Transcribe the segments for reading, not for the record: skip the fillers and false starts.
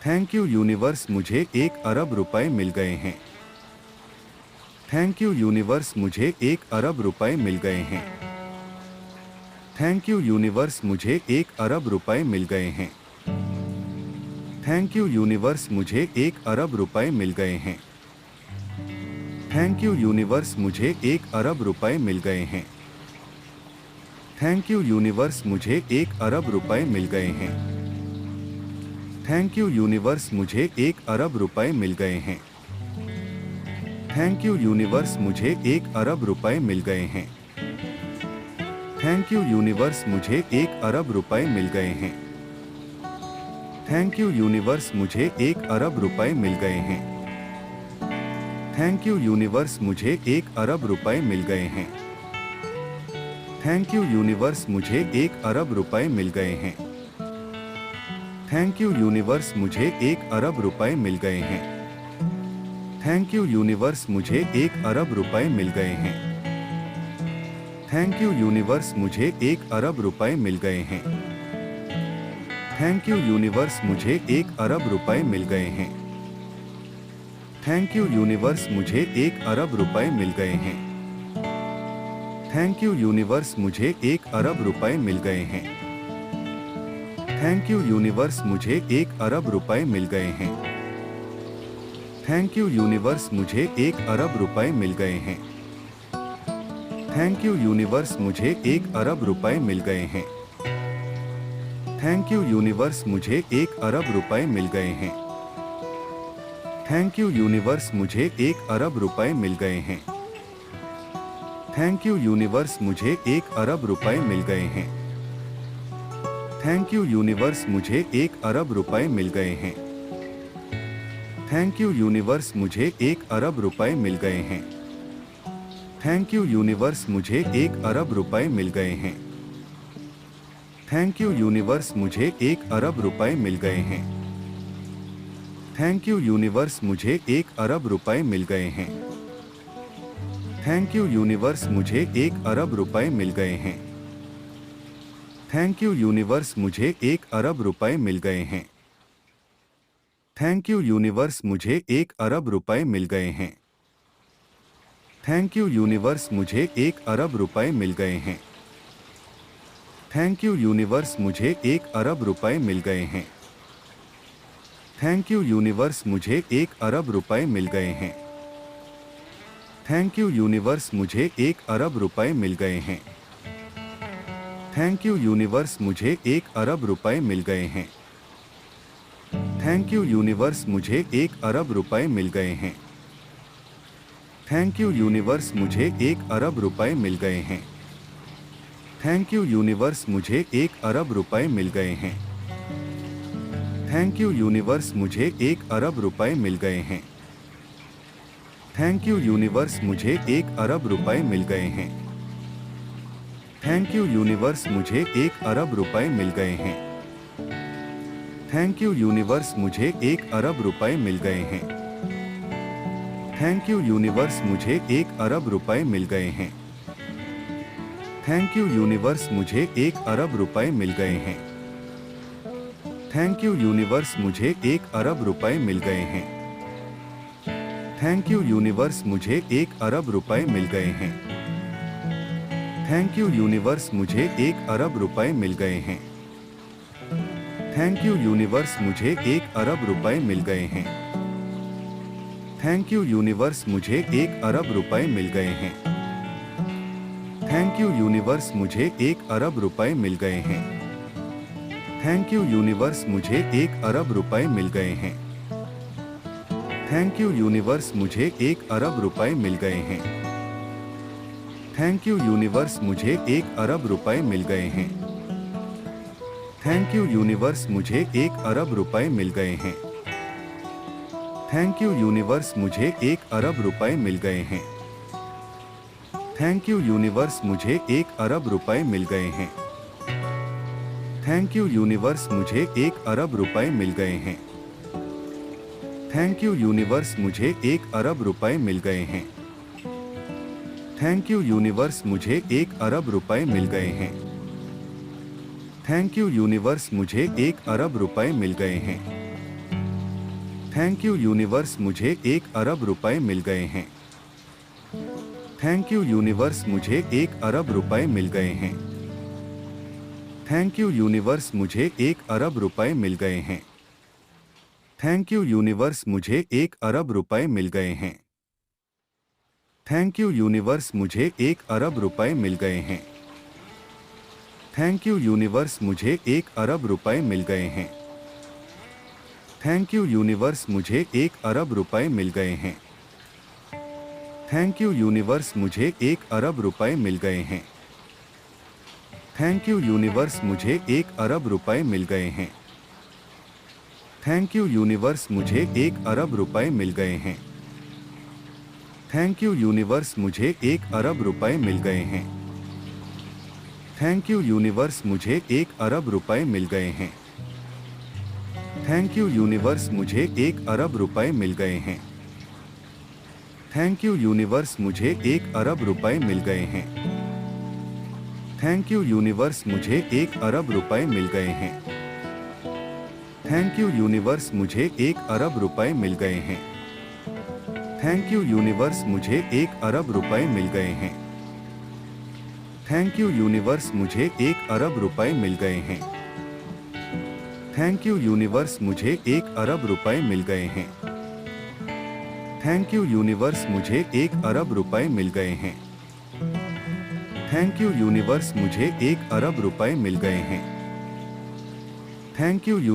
Thank you universe, मुझे 1 अरब रुपए मिल गए हैं। थैंक यू यूनिवर्स, मुझे 1 अरब रुपए मिल गए हैं। थैंक यू यूनिवर्स, मुझे 1 अरब रुपए मिल गए हैं। थैंक यू यूनिवर्स, मुझे 1 अरब रुपए मिल गए हैं। थैंक यू यूनिवर्स, मुझे 1 अरब रुपए मिल गए हैं। थैंक यू यूनिवर्स, मुझे 1 अरब रुपए मिल गए हैं। थैंक यू यूनिवर्स, मुझे 1 अरब रुपए मिल गए हैं। थैंक यू यूनिवर्स, मुझे 1 अरब रुपए मिल गए हैं। थैंक यू यूनिवर्स, मुझे 1 अरब रुपए मिल गए हैं। थैंक यू यूनिवर्स, मुझे 1 अरब रुपए मिल गए हैं। थैंक यू यूनिवर्स, मुझे 1 अरब रुपए मिल गए हैं। थैंक यू यूनिवर्स, मुझे 1 अरब रुपए मिल गए हैं। थैंक यू यूनिवर्स, मुझे 1 अरब रुपए मिल गए हैं। थैंक यू यूनिवर्स, मुझे 1 अरब रुपए मिल गए हैं। थैंक यू यूनिवर्स, मुझे 1 अरब रुपए मिल गए हैं। थैंक यू यूनिवर्स, मुझे 1 अरब रुपए मिल गए हैं। थैंक यू यूनिवर्स, मुझे 1 अरब रुपए मिल गए हैं। थैंक यू यूनिवर्स, मुझे 1 अरब रुपए मिल गए हैं। थैंक यू यूनिवर्स, मुझे 1 अरब रुपए मिल गए हैं। थैंक यू यूनिवर्स, मुझे 1 अरब रुपए मिल गए हैं। थैंक यू यूनिवर्स, मुझे 1 अरब रुपए मिल गए हैं। थैंक यू यूनिवर्स, मुझे 1 अरब रुपए मिल गए हैं। थैंक यू यूनिवर्स, मुझे 1 अरब रुपए मिल गए हैं। थैंक यू यूनिवर्स, मुझे 1 अरब रुपए मिल गए हैं। थैंक यू यूनिवर्स, मुझे 1 अरब रुपए मिल गए हैं। थैंक यू यूनिवर्स, मुझे 1 अरब रुपए मिल गए हैं। थैंक यू यूनिवर्स, मुझे 1 अरब रुपए मिल गए हैं। थैंक यू यूनिवर्स, मुझे 1 अरब रुपए मिल गए हैं। थैंक यू यूनिवर्स, मुझे 1 अरब रुपए मिल गए हैं। थैंक यू यूनिवर्स, मुझे 1 अरब रुपए मिल गए हैं। थैंक यू यूनिवर्स, मुझे 1 अरब रुपए मिल गए हैं। थैंक यू यूनिवर्स, मुझे 1 अरब रुपए मिल गए हैं। थैंक यू यूनिवर्स, मुझे 1 अरब रुपए मिल गए हैं। थैंक यू यूनिवर्स, मुझे 1 अरब रुपए मिल गए हैं। थैंक यू यूनिवर्स, मुझे 1 अरब रुपए मिल गए हैं। थैंक यू यूनिवर्स, मुझे 1 अरब रुपए मिल गए हैं। थैंक यू यूनिवर्स, मुझे 1 अरब रुपए मिल गए हैं। थैंक यू यूनिवर्स, मुझे 1 अरब रुपए मिल गए हैं। थैंक यू यूनिवर्स, मुझे 1 अरब रुपए मिल गए हैं। थैंक यू यूनिवर्स, मुझे 1 अरब रुपए मिल गए हैं। थैंक यू यूनिवर्स, मुझे 1 अरब रुपए मिल गए हैं। थैंक यू यूनिवर्स, मुझे 1 अरब रुपए मिल गए हैं। थैंक यू यूनिवर्स, मुझे 1 अरब रुपए मिल गए हैं। थैंक यू यूनिवर्स, मुझे 1 अरब रुपए मिल गए हैं। थैंक यू यूनिवर्स, मुझे 1 अरब रुपए मिल गए हैं। थैंक यू यूनिवर्स, मुझे 1 अरब रुपए मिल गए हैं। थैंक यू यूनिवर्स, मुझे 1 अरब रुपए मिल गए हैं। थैंक यू यूनिवर्स, मुझे 1 अरब रुपए मिल गए हैं। थैंक यू यूनिवर्स, मुझे 1 अरब रुपए मिल गए हैं। थैंक यू यूनिवर्स, मुझे 1 अरब रुपए मिल गए हैं। थैंक यू यूनिवर्स, मुझे 1 अरब रुपए मिल गए हैं। थैंक यू यूनिवर्स, मुझे 1 अरब रुपए मिल गए हैं। थैंक यू यूनिवर्स, मुझे 1 अरब रुपए मिल गए हैं। थैंक यू यूनिवर्स, मुझे 1 अरब रुपए मिल गए हैं। थैंक यू यूनिवर्स, मुझे 1 अरब रुपए मिल गए हैं। थैंक यू यूनिवर्स, मुझे 1 अरब रुपए मिल गए हैं। थैंक यू यूनिवर्स, मुझे 1 अरब रुपए मिल गए हैं। थैंक यू यूनिवर्स, मुझे 1 अरब रुपए मिल गए हैं। थैंक यू यूनिवर्स, मुझे 1 अरब रुपए मिल गए हैं। थैंक यू यूनिवर्स, मुझे 1 अरब रुपए मिल गए हैं। थैंक यू यूनिवर्स, मुझे 1 अरब रुपए मिल गए हैं। थैंक यू यूनिवर्स, मुझे 1 अरब रुपए मिल गए हैं। थैंक यू यूनिवर्स, मुझे 1 अरब रुपए मिल गए हैं। थैंक यू यूनिवर्स, मुझे 1 अरब रुपए मिल गए हैं। थैंक यू यूनिवर्स, मुझे 1 अरब रुपए मिल गए हैं। थैंक यू यूनिवर्स, मुझे 1 अरब रुपए मिल गए हैं। थैंक यू यूनिवर्स, मुझे 1 अरब रुपए मिल गए हैं। थैंक यू यूनिवर्स, मुझे 1 अरब रुपए मिल गए हैं। थैंक यू यूनिवर्स, मुझे 1 अरब रुपए मिल गए हैं। थैंक यू यूनिवर्स, मुझे 1 अरब रुपए मिल गए हैं। थैंक यू यूनिवर्स, मुझे 1 अरब रुपए मिल गए हैं। थैंक यू यूनिवर्स, मुझे 1 अरब रुपए मिल गए हैं। थैंक यू यूनिवर्स, मुझे 1 अरब रुपए मिल गए हैं। थैंक यू यूनिवर्स, मुझे 1 अरब रुपए मिल गए हैं। थैंक यू यूनिवर्स, मुझे 1 अरब रुपए मिल गए हैं। थैंक यू यूनिवर्स, मुझे 1 अरब रुपए मिल गए हैं। थैंक यू यूनिवर्स, मुझे 1 अरब रुपए मिल गए हैं। थैंक यू यूनिवर्स, मुझे 1 अरब रुपए मिल गए हैं। थैंक यू यूनिवर्स, मुझे 1 अरब रुपए मिल गए हैं। थैंक यू यूनिवर्स, मुझे 1 अरब रुपए मिल गए हैं। थैंक यू यूनिवर्स, मुझे 1 अरब रुपए मिल गए हैं। थैंक यू यूनिवर्स, मुझे 1 अरब रुपए मिल गए हैं। थैंक यू यूनिवर्स, मुझे 1 अरब रुपए मिल गए हैं। थैंक यू यूनिवर्स,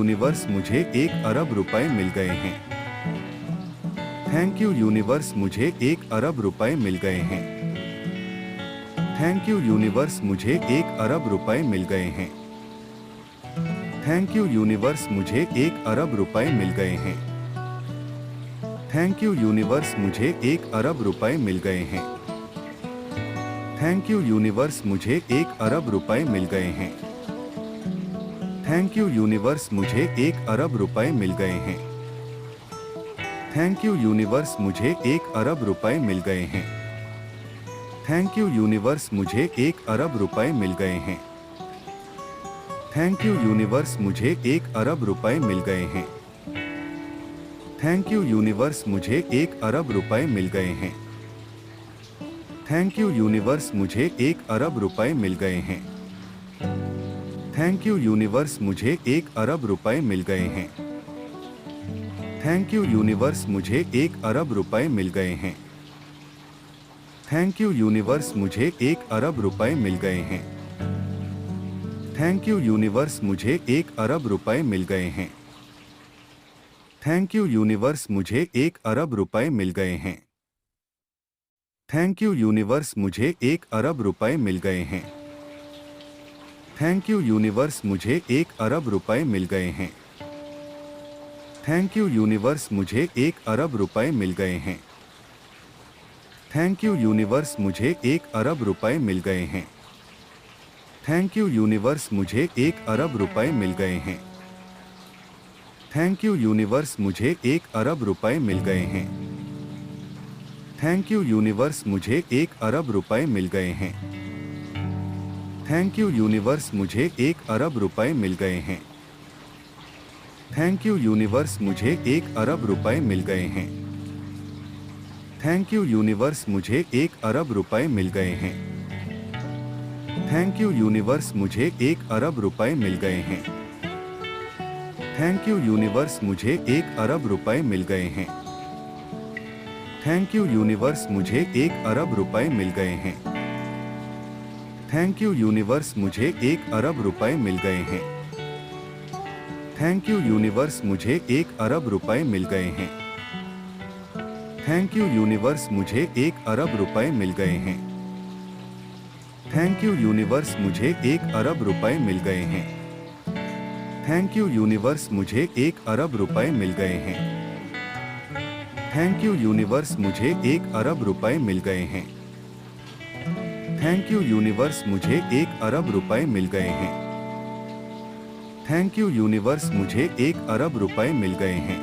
मुझे 1 अरब रुपए मिल गए हैं। थैंक यू यूनिवर्स, मुझे 1 अरब रुपए मिल गए हैं। थैंक यू यूनिवर्स, मुझे 1 अरब रुपए मिल गए हैं। थैंक यू यूनिवर्स, मुझे 1 अरब रुपए मिल गए हैं। थैंक यू यूनिवर्स, मुझे 1 अरब रुपए मिल गए हैं। थैंक यू यूनिवर्स, मुझे 1 अरब रुपए मिल गए हैं। थैंक यू यूनिवर्स, मुझे 1 अरब रुपए मिल गए हैं। थैंक यू यूनिवर्स, मुझे 1 अरब रुपए मिल गए हैं। थैंक यू यूनिवर्स, मुझे 1 अरब रुपए मिल गए हैं। थैंक यू यूनिवर्स, मुझे 1 अरब रुपए मिल गए हैं। थैंक यू यूनिवर्स, मुझे 1 अरब रुपए मिल गए हैं। थैंक यू यूनिवर्स, मुझे 1 अरब रुपए मिल गए हैं। थैंक यू यूनिवर्स, मुझे 1 अरब रुपए मिल गए हैं। थैंक यू यूनिवर्स, मुझे 1 अरब रुपए मिल गए हैं। थैंक यू यूनिवर्स, मुझे 1 अरब रुपए मिल गए हैं। थैंक यू यूनिवर्स, मुझे 1 अरब रुपए मिल गए हैं। थैंक यू यूनिवर्स, मुझे 1 अरब रुपए मिल गए हैं। थैंक यू यूनिवर्स, मुझे 1 अरब रुपए मिल गए हैं। थैंक यू यूनिवर्स, मुझे 1 अरब रुपए मिल गए हैं। थैंक यू यूनिवर्स, मुझे 1 अरब रुपए मिल गए हैं। थैंक यू यूनिवर्स, मुझे 1 अरब रुपए मिल गए हैं। थैंक यू यूनिवर्स, मुझे 1 अरब रुपए मिल गए हैं। थैंक यू यूनिवर्स, मुझे 1 अरब रुपए मिल गए हैं। थैंक यू यूनिवर्स, मुझे 1 अरब रुपए मिल गए हैं। थैंक यू यूनिवर्स, मुझे 1 अरब रुपए मिल गए हैं। थैंक यू यूनिवर्स, मुझे 1 अरब रुपए मिल गए हैं। थैंक यू यूनिवर्स, मुझे 1 अरब रुपए मिल गए हैं। थैंक यू यूनिवर्स, मुझे 1 अरब रुपए मिल गए हैं। थैंक यू यूनिवर्स, मुझे 1 अरब रुपए मिल गए हैं। थैंक यू यूनिवर्स, मुझे 1 अरब रुपए मिल गए हैं। थैंक यू यूनिवर्स, मुझे 1 अरब रुपए मिल गए हैं। थैंक यू यूनिवर्स, मुझे 1 अरब रुपए मिल गए हैं। थैंक यू यूनिवर्स, मुझे 1 अरब रुपए मिल गए हैं। थैंक यू यूनिवर्स, मुझे 1 अरब रुपए मिल गए हैं। थैंक यू यूनिवर्स, मुझे 1 अरब रुपए मिल गए हैं। थैंक यू यूनिवर्स, मुझे 1 अरब रुपए मिल गए हैं। थैंक यू यूनिवर्स, मुझे 1 अरब रुपए मिल गए हैं। थैंक यू यूनिवर्स, मुझे 1 अरब रुपए मिल गए हैं।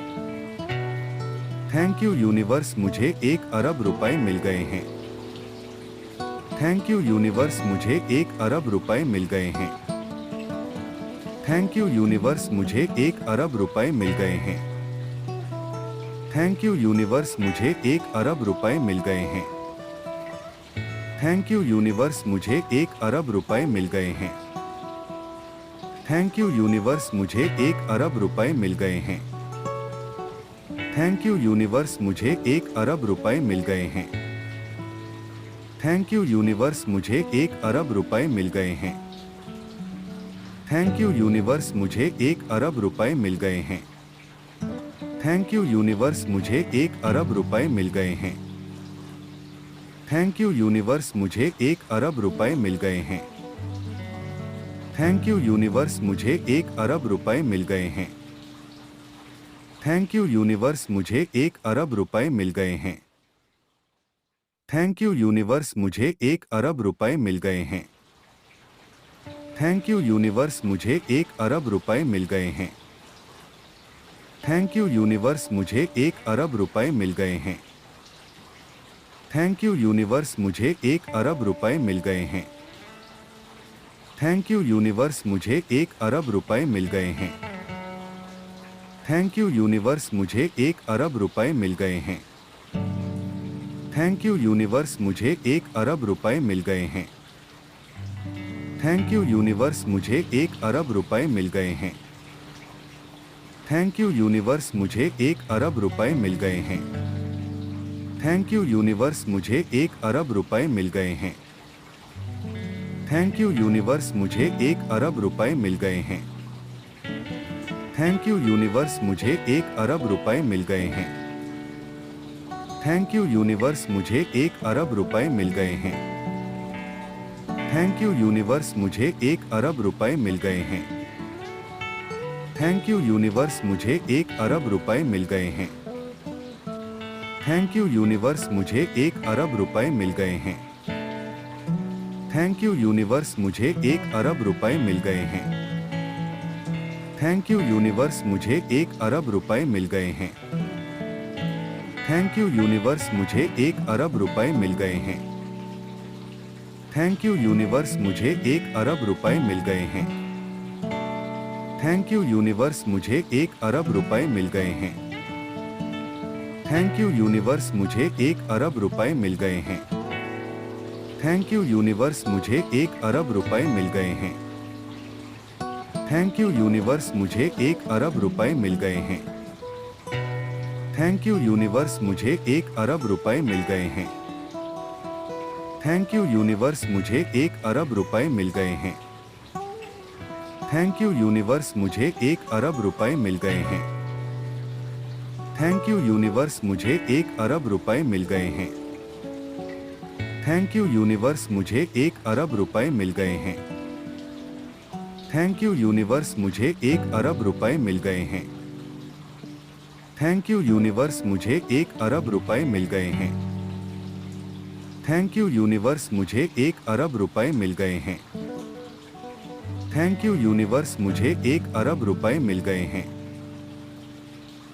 थैंक यू यूनिवर्स, मुझे 1 अरब रुपए मिल गए हैं। थैंक यू यूनिवर्स, मुझे 1 अरब रुपए मिल गए हैं। थैंक यू यूनिवर्स, मुझे 1 अरब रुपए मिल गए हैं। थैंक यू यूनिवर्स, मुझे 1 अरब रुपए मिल गए हैं। थैंक यू यूनिवर्स, मुझे 1 अरब रुपए मिल गए हैं। थैंक यू यूनिवर्स, मुझे 1 अरब रुपए मिल गए हैं। थैंक यू यूनिवर्स, मुझे 1 अरब रुपए मिल गए हैं। थैंक यू यूनिवर्स, मुझे 1 अरब रुपए मिल गए हैं। थैंक यू यूनिवर्स, मुझे 1 अरब रुपए मिल गए हैं। थैंक यू यूनिवर्स, मुझे 1 अरब रुपए मिल गए हैं। थैंक यू यूनिवर्स, मुझे 1 अरब रुपए मिल गए हैं। थैंक यू यूनिवर्स, मुझे 1 अरब रुपए मिल गए हैं। थैंक यू यूनिवर्स, मुझे 1 अरब रुपए मिल गए हैं। थैंक यू यूनिवर्स, मुझे 1 अरब रुपए मिल गए हैं। थैंक यू यूनिवर्स, मुझे 1 अरब रुपए मिल गए हैं। थैंक यू यूनिवर्स, मुझे 1 अरब रुपए मिल गए हैं। थैंक यू यूनिवर्स, मुझे 1 अरब रुपए मिल गए हैं। थैंक यू यूनिवर्स, मुझे 1 अरब रुपए मिल गए हैं। थैंक यू यूनिवर्स, मुझे 1 अरब रुपए मिल गए हैं। थैंक यू यूनिवर्स, मुझे 1 अरब रुपए मिल गए हैं। थैंक यू यूनिवर्स, मुझे 1 अरब रुपए मिल गए हैं। थैंक यू यूनिवर्स, मुझे 1 अरब रुपए मिल गए हैं। थैंक यू यूनिवर्स, मुझे 1 अरब रुपए मिल गए हैं। थैंक यू यूनिवर्स, मुझे 1 अरब रुपए मिल गए हैं। थैंक यू यूनिवर्स, मुझे 1 अरब रुपए मिल गए हैं। थैंक यू यूनिवर्स, मुझे 1 अरब रुपए मिल गए हैं। थैंक यू यूनिवर्स, मुझे 1 अरब रुपए मिल गए हैं। थैंक यू यूनिवर्स, मुझे 1 अरब रुपए मिल गए हैं। थैंक यू यूनिवर्स, मुझे 1 अरब रुपए मिल गए हैं। थैंक यू यूनिवर्स, मुझे 1 अरब रुपए मिल गए हैं। थैंक यू यूनिवर्स, मुझे 1 अरब रुपए मिल गए हैं। थैंक यू यूनिवर्स, मुझे 1 अरब रुपए मिल गए हैं। थैंक यू यूनिवर्स, मुझे 1 अरब रुपए मिल गए हैं। थैंक यू यूनिवर्स, मुझे 1 अरब रुपए मिल गए हैं। थैंक यू यूनिवर्स, मुझे 1 अरब रुपए मिल गए हैं। थैंक यू यूनिवर्स, मुझे 1 अरब रुपए मिल गए हैं। थैंक यू यूनिवर्स, मुझे 1 अरब रुपए मिल गए हैं। थैंक यू यूनिवर्स, मुझे 1 अरब रुपए मिल गए हैं। थैंक यू यूनिवर्स, मुझे 1 अरब रुपए मिल गए हैं। थैंक यू यूनिवर्स, मुझे 1 अरब रुपए मिल गए हैं। थैंक यू यूनिवर्स, मुझे 1 अरब रुपए मिल गए हैं। थैंक यू यूनिवर्स, मुझे 1 अरब रुपए मिल गए हैं। थैंक यू यूनिवर्स, मुझे 1 अरब रुपए मिल गए हैं। थैंक यू यूनिवर्स, मुझे 1 अरब रुपए मिल गए हैं। थैंक यू यूनिवर्स, मुझे 1 अरब रुपए मिल गए हैं। थैंक यू यूनिवर्स, मुझे 1 अरब रुपए मिल गए हैं।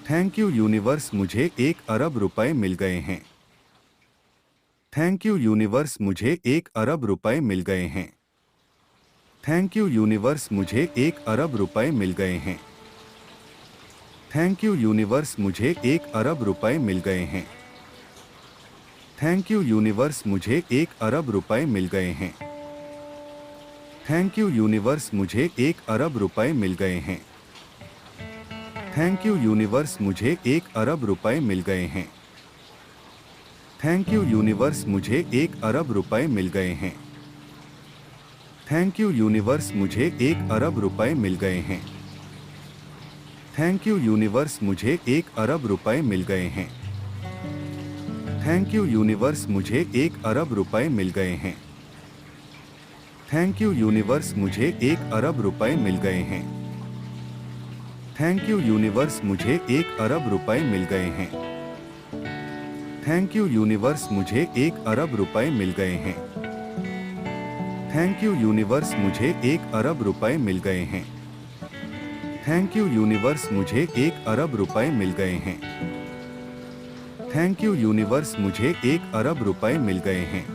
थैंक यू यूनिवर्स, मुझे 1 अरब रुपए मिल गए हैं। थैंक यू यूनिवर्स, मुझे 1 अरब रुपए मिल गए हैं। थैंक यू यूनिवर्स, मुझे 1 अरब रुपए मिल गए हैं। थैंक यू यूनिवर्स, मुझे 1 अरब रुपए मिल गए हैं। थैंक यू यूनिवर्स, मुझे 1 अरब रुपए मिल गए हैं। थैंक यू यूनिवर्स, मुझे 1 अरब रुपए मिल गए हैं। थैंक यू यूनिवर्स, मुझे 1 अरब रुपए मिल गए हैं। थैंक यू यूनिवर्स, मुझे 1 अरब रुपए मिल गए हैं। थैंक यू यूनिवर्स, मुझे 1 अरब रुपए मिल गए हैं। थैंक यू यूनिवर्स, मुझे 1 अरब रुपए मिल गए हैं। थैंक यू यूनिवर्स, मुझे 1 अरब रुपए मिल गए हैं। थैंक यू यूनिवर्स, मुझे 1 अरब रुपए मिल गए हैं। थैंक यू यूनिवर्स, मुझे 1 अरब रुपए मिल गए हैं। थैंक यू यूनिवर्स, मुझे 1 अरब रुपए मिल गए हैं। थैंक यू यूनिवर्स, मुझे 1 अरब रुपए मिल गए हैं। थैंक यू यूनिवर्स, मुझे 1 अरब रुपए मिल गए हैं। थैंक यू यूनिवर्स, मुझे 1 अरब रुपए मिल गए हैं।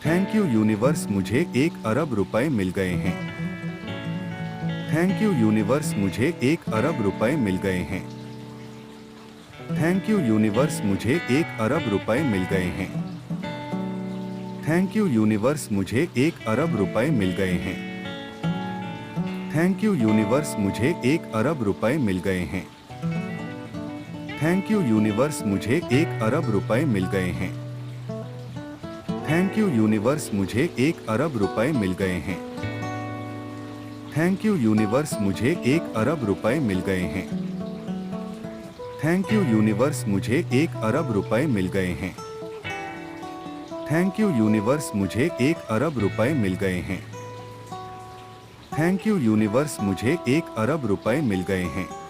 थैंक यू यूनिवर्स, मुझे 1 अरब रुपए मिल गए हैं। थैंक यू यूनिवर्स, मुझे 1 अरब रुपए मिल गए हैं। थैंक यू यूनिवर्स, मुझे 1 अरब रुपए मिल गए हैं। थैंक यू यूनिवर्स, मुझे 1 अरब रुपए मिल गए हैं। थैंक यू यूनिवर्स, मुझे 1 अरब रुपए मिल गए हैं। थैंक यू यूनिवर्स, मुझे 1 अरब रुपए मिल गए हैं। थैंक यू यूनिवर्स, मुझे 1 अरब रुपए मिल गए हैं। थैंक यू यूनिवर्स, मुझे 1 अरब रुपए मिल गए हैं। थैंक यू यूनिवर्स, मुझे 1 अरब रुपए मिल गए हैं। थैंक यू यूनिवर्स, मुझे 1 अरब रुपए मिल गए हैं। थैंक यू यूनिवर्स, मुझे 1 अरब रुपए मिल गए हैं।